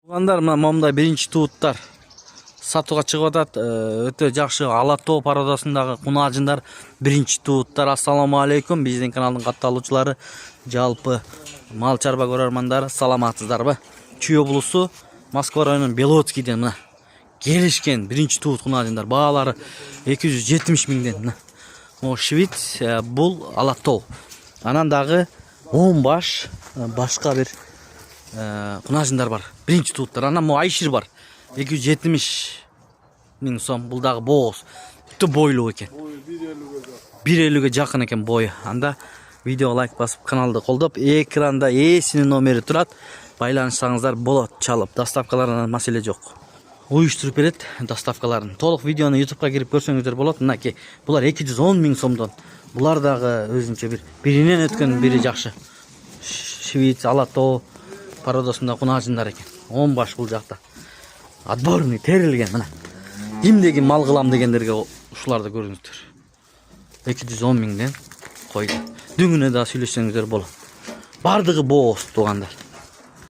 Тугандар, мына момундай биринчи тууттар сатууга чыгып атат. Өтө жакшы ала тоо породасындагы кунажындар биринчи тууттар. Ассаламу алейкум, биздин каналдын катталуучулары, жалпы мал чарба көрөрмандары, саламатсыздарбы? Чүй облусу Москва районунун Белоцкийден мына келишкен биринчи туут кунажындар. Баалары 270 миңден. Мына о швиц, бул ала тоо. Анан дагы 10 баш башка бир кунажындар бар. Биринчи тууттар. Анан мо айшир бар. 270 миң сом. Бул дагы бооз. Өтө бойлуу экен. 1.50ге жакын экен бою. Анда видеого лайк басып, каналды колдоп, экранда эсинин номери турат. Байланышсаңыздар болот, чалып. Доставкаларынан маселе жок. Уюштуруп берет доставкаларын. Толук видеону YouTube'га кирип көрсөңүздөр болот. Мынакей, булар 210 миң сомдон. Булар дагы өзүнчө биринен өткөн бири жакшы. Швиц, ала тоо породасында кунажындар экен. 10 баш бул жакта. Отборный терилген мына. Кимдеги мал кылам дегендерге ушуларды көрүңүздөр. 210 миңден койду. Дүңүнө да сүйлөшсөңүздөр болот. Бардыгы бооз тугандар.